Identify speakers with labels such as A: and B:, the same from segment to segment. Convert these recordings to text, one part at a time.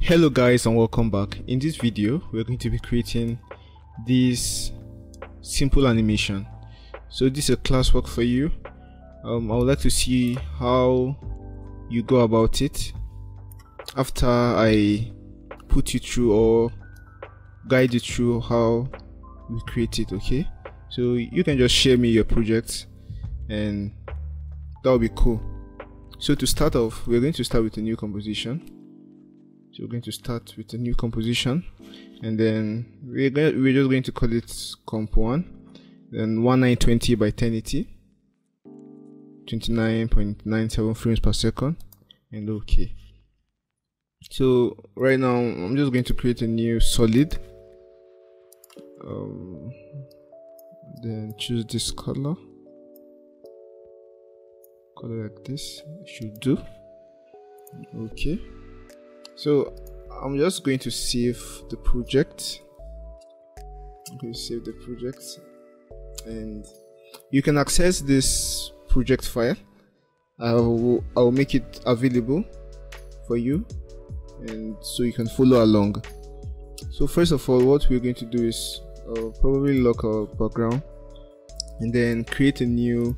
A: Hello guys and welcome back. In this video we're going to be creating this simple animation. So this is a classwork for you. I would like to see how you go about it after I put you through or guide you through how we create it. Okay, so you can just share me your project and that will be cool. So to start off, we're going to start with a new composition. So we're going to start with a new composition, and then we're just going to call it comp1, then 1920 by 1080, 29.97 frames per second, and okay. So right now I'm just going to create a new solid, then choose this color like this. Should do. Okay, so I'm just going to save the project. I'm going to save the project, and you can access this project file. I'll make it available for you, and so you can follow along. So first of all, what we're going to do is probably lock our background and then create a new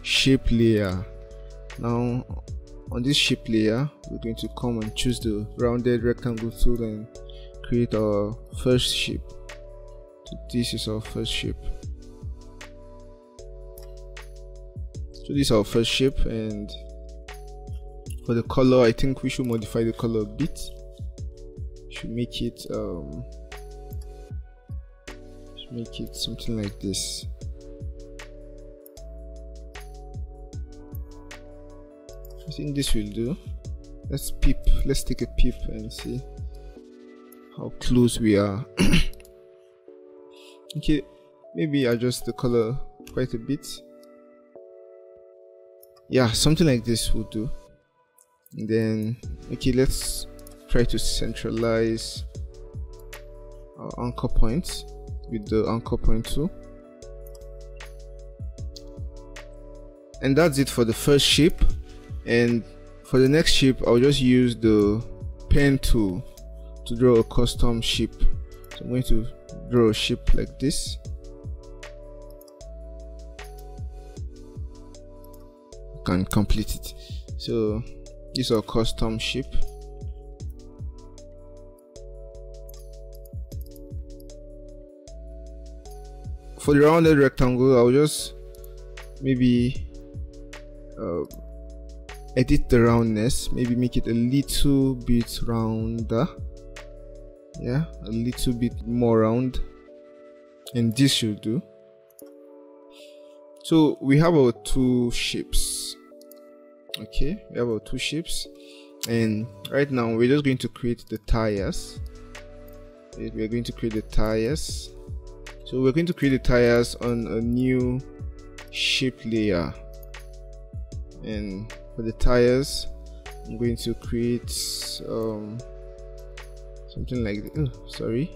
A: shape layer. Now on this shape layer, we're going to come and choose the rounded rectangle tool and create our first shape. So this is our first shape. So this is our first shape, and for the color, I think we should modify the color a bit. Should make it something like this. I think this will do. Let's take a peep and see how close we are. Okay, maybe adjust the color quite a bit. Yeah, something like this will do. And then okay, let's try to centralize our anchor point with the anchor point tool. And that's it for the first shape. And for the next shape, I'll just use the pen tool to draw a custom shape. So I'm going to draw a shape like this. You can complete it. So this is our custom shape. For the rounded rectangle, I'll just maybe edit the roundness, maybe make it a little bit rounder. Yeah, a little bit more round, and this should do. So we have our two shapes. Okay, we have our two shapes, and right now we're just going to create the tires. We're going to create the tires. So we're going to create the tires on a new shape layer, and for the tires, I'm going to create something like sorry.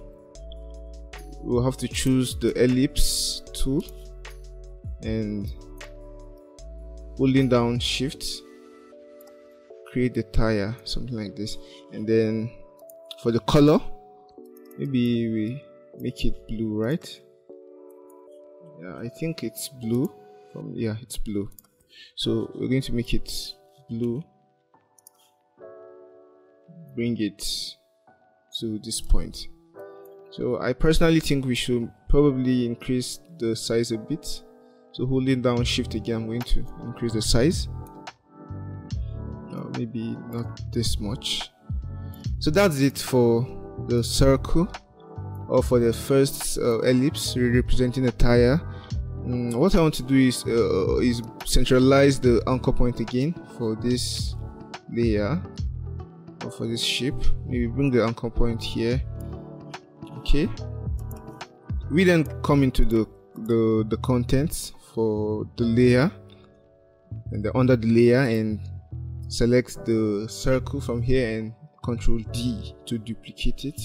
A: We'll have to choose the ellipse tool and holding down shift, create the tire, something like this. And then for the color, maybe we make it blue, right? Yeah, I think it's blue. Yeah, it's blue. So we're going to make it blue, bring it to this point. So I personally think we should probably increase the size a bit. So holding down shift again, I'm going to increase the size. Maybe not this much. So that's it for the circle, or for the first ellipse representing a tire. What I want to do is centralize the anchor point again for this layer, or for this shape. Maybe bring the anchor point here. Okay, we then come into the contents for the layer, and under the layer, and select the circle from here and Ctrl D to duplicate it,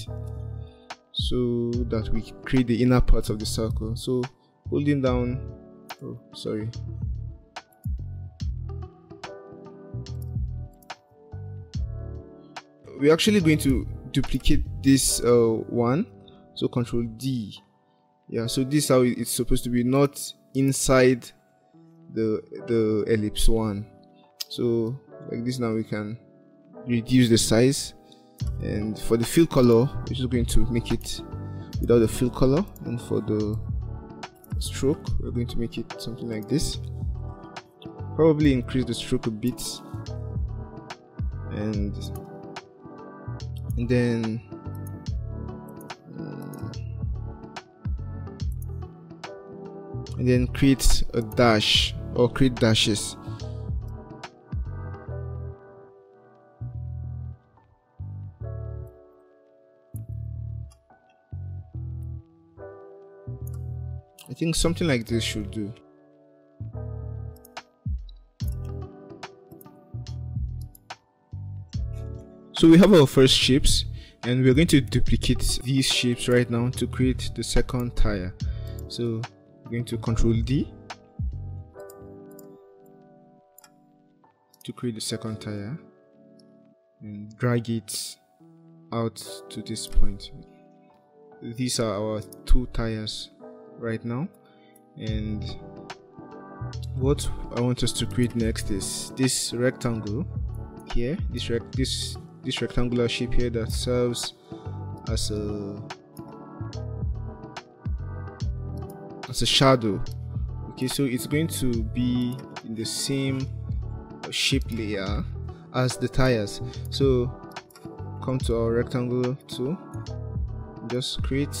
A: so that we create the inner part of the circle. So holding down, we're actually going to duplicate this one, so Control D. Yeah, so this is how it's supposed to be, not inside the ellipse one. So like this, now we can reduce the size, and for the fill color we're just going to make it without the fill color, and for the stroke we're going to make it something like this. Probably increase the stroke a bit, and then create a dash or create dashes. I think something like this should do. So we have our first shapes, and we're going to duplicate these shapes right now to create the second tire. So we're going to Control D to create the second tire and drag it out to this point. These are our two tires right now, and what I want us to create next is this rectangle here, this rectangular shape here that serves as a shadow. Okay, so it's going to be in the same shape layer as the tires. So come to our rectangle tool, just create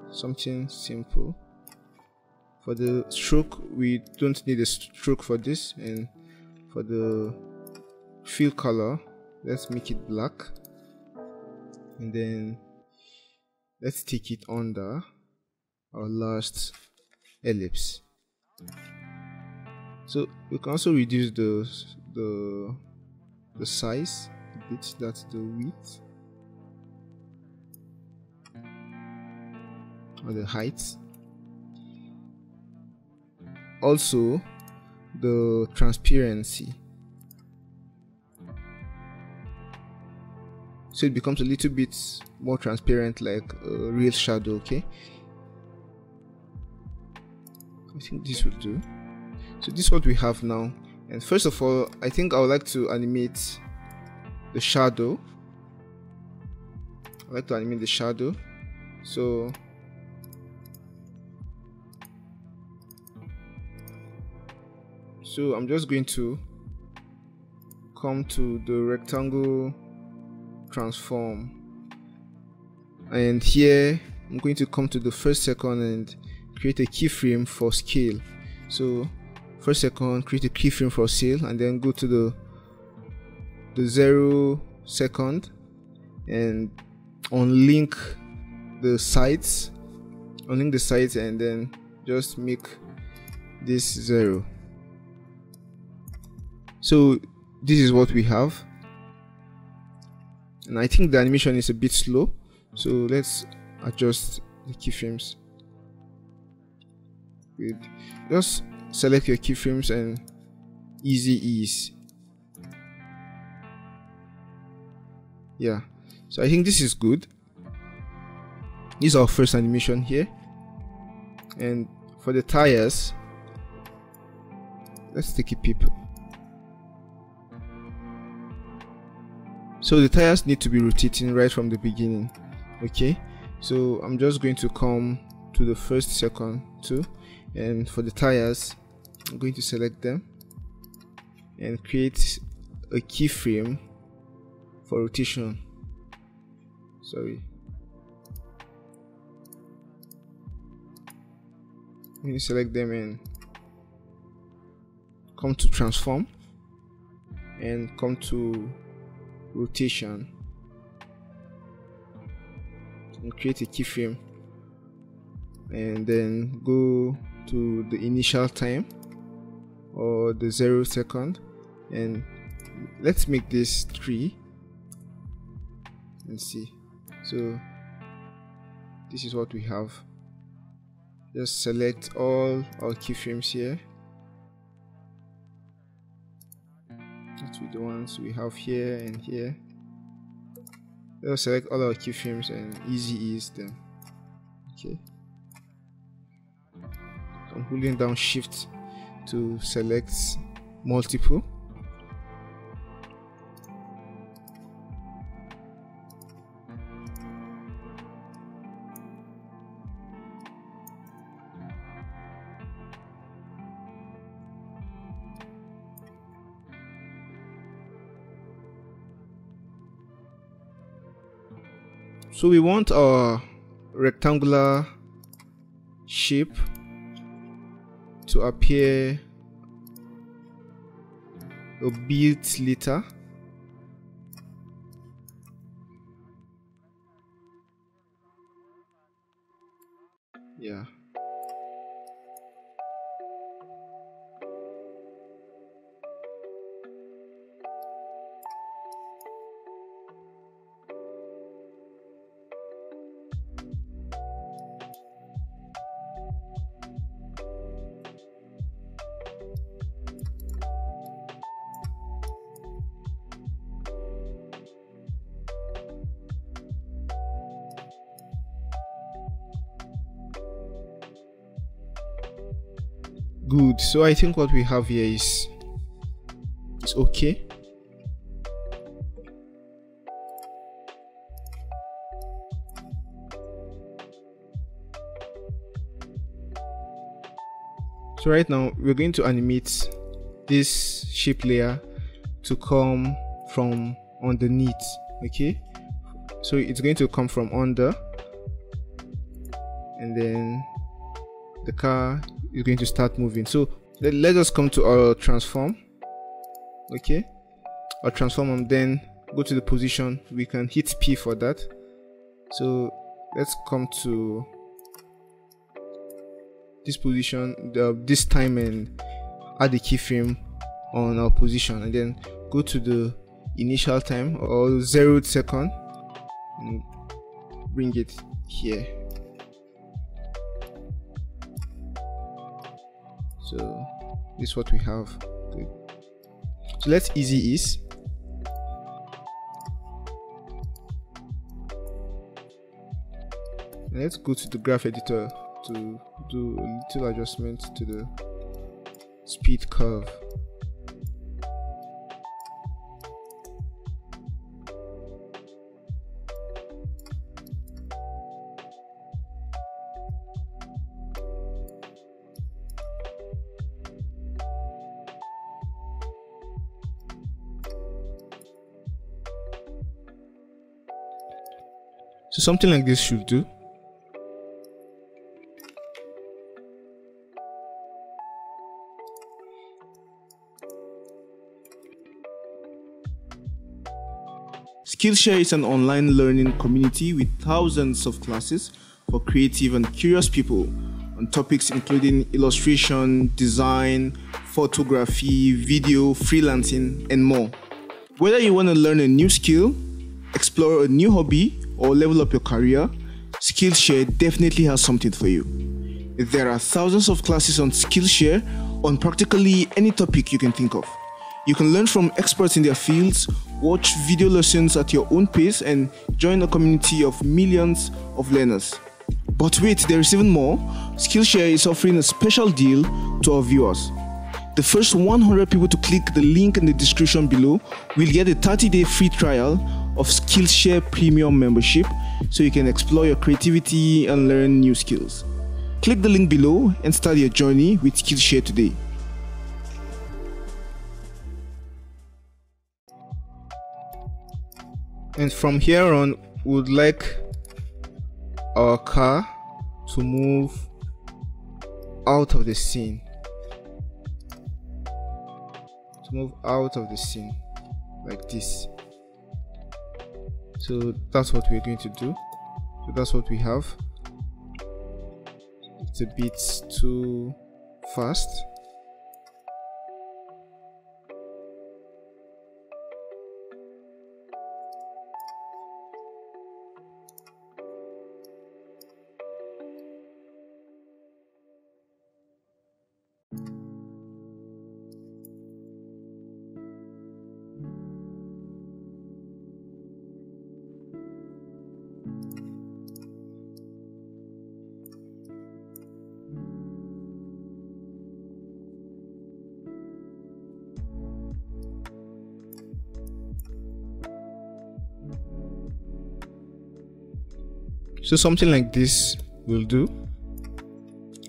A: something simple. For the stroke, we don't need a stroke for this, and for the fill color, let's make it black, and then let's take it under our last ellipse. So we can also reduce the size a bit, that's the width or the height. Also the transparency, so it becomes a little bit more transparent, like a real shadow. Okay, I think this will do. So this is what we have now, and first of all, I think I would like to animate the shadow. I like to animate the shadow, so I'm just going to come to the rectangle transform, and here I'm going to come to the first second and create a keyframe for scale. So first second, create a keyframe for scale, and then go to the 0 second and unlink the sides, and then just make this 0. So this is what we have, and I think the animation is a bit slow, so let's adjust the keyframes. Good. Just select your keyframes and easy ease. Yeah, so I think this is good. This is our first animation here, and for the tires, let's take a peep. So the tires need to be rotating right from the beginning. Okay, so I'm just going to come to the first second too, and for the tires I'm going to select them and create a keyframe for rotation. Sorry, I'm going to select them and come to transform and come to rotation and create a keyframe, and then go to the initial time or the 0 second, and let's make this 3 and see. So this is what we have. Just select all our keyframes here. That's with the ones we have here and here. Let's select all our keyframes and easy ease them. Okay. I'm holding down shift to select multiple. So we want our rectangular shape to appear a bit later. Yeah. Good. So I think what we have here is okay. So right now we're going to animate this shape layer to come from underneath. Okay, so it's going to come from under, and then the car is going to start moving. So let us come to our transform. Okay, our transform, and then go to the position. We can hit P for that. So let's come to this position this time and add the keyframe on our position, and then go to the initial time or 0th second and bring it here. So this is what we have. Good. So let's easy ease. And let's go to the graph editor to do a little adjustment to the speed curve. So something like this should do. Skillshare is an online learning community with thousands of classes for creative and curious people on topics including illustration, design, photography, video, freelancing, and more. Whether you want to learn a new skill, explore a new hobby, or level up your career, Skillshare definitely has something for you. There are thousands of classes on Skillshare on practically any topic you can think of. You can learn from experts in their fields, watch video lessons at your own pace, and join a community of millions of learners. But wait, there is even more. Skillshare is offering a special deal to our viewers. The first 100 people to click the link in the description below will get a 30-day free trial of Skillshare Premium membership, so you can explore your creativity and learn new skills. Click the link below and start your journey with Skillshare today. And from here on, we would like our car to move out of the scene. Like this. So that's what we're going to do. So that's what we have. It's a bit too fast. So something like this will do.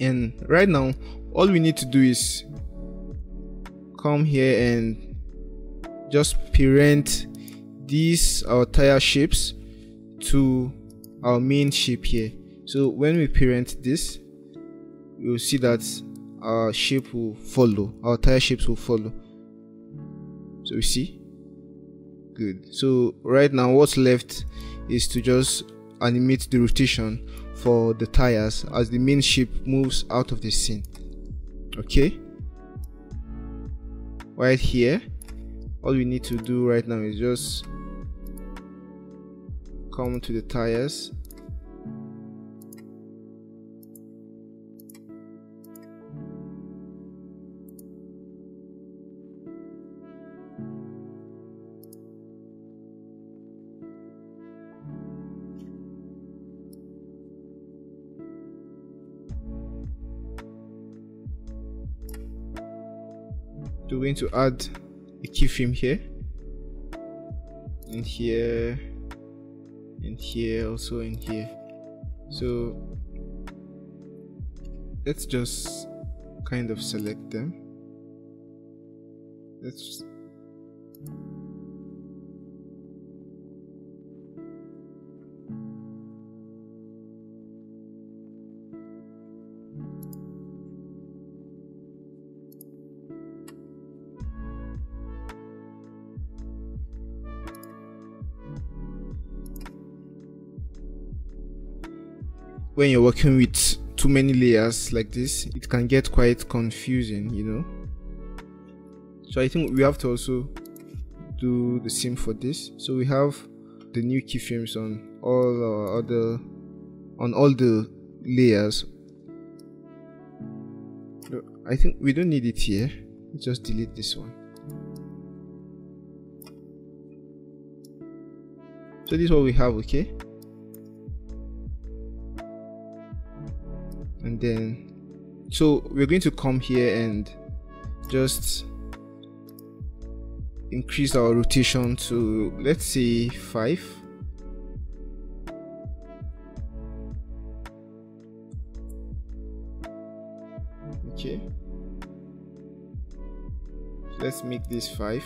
A: And right now all we need to do is come here and just parent these our tire shapes to our main shape here. So when we parent this, you'll see that our shape will follow, our tire shapes will follow. So we see, good. So right now what's left is to just animate the rotation for the tires as the main shape moves out of the scene. Okay, right here all we need to do right now is just come to the tires, we're going to add a keyframe here and here and here, also in here. So let's just kind of select them. Let's when you're working with too many layers like this, it can get quite confusing, you know. So I think we have to also do the same for this. So we have the new keyframes on all the layers. I think we don't need it here. Let's just delete this one. So this is what we have, okay? And then so we're going to come here and just increase our rotation to, let's say, 5. Okay, so let's make this 5.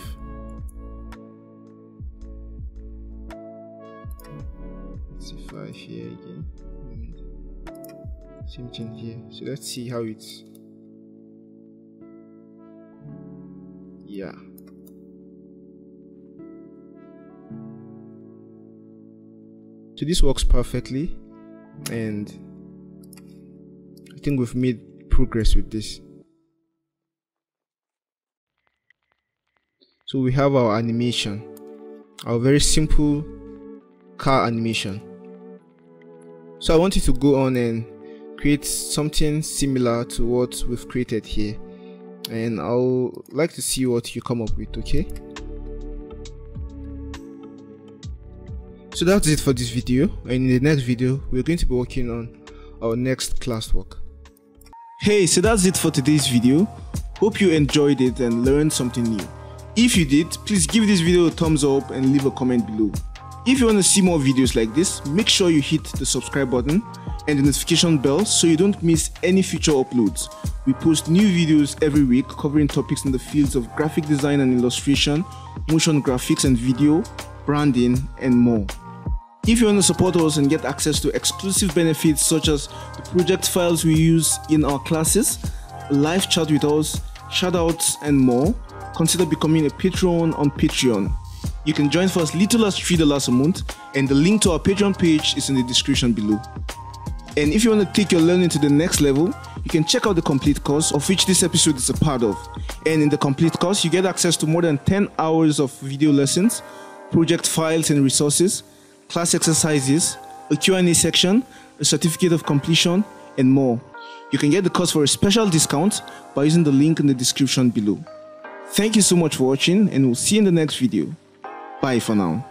A: Let's see 5 here again. Same thing here. So let's see how it's, yeah. So this works perfectly, and I think we've made progress with this. So we have our animation, our very simple car animation. So I want you to go on and create something similar to what we've created here, and I'll like to see what you come up with. Okay, so that's it for this video, and in the next video we're going to be working on our next classwork. Hey, so that's it for today's video. Hope you enjoyed it and learned something new. If you did, please give this video a thumbs up and leave a comment below. If you want to see more videos like this, make sure you hit the subscribe button and the notification bell so you don't miss any future uploads. We post new videos every week covering topics in the fields of graphic design and illustration, motion graphics and video, branding, and more. If you want to support us and get access to exclusive benefits such as the project files we use in our classes, live chat with us, shoutouts, and more, consider becoming a patron on Patreon. You can join for as little as $3 a month, and the link to our Patreon page is in the description below. And if you want to take your learning to the next level, you can check out the complete course, of which this episode is a part of. And in the complete course, you get access to more than 10 hours of video lessons, project files and resources, class exercises, a Q&A section, a certificate of completion, and more. You can get the course for a special discount by using the link in the description below. Thank you so much for watching, and we'll see you in the next video. Bye for now.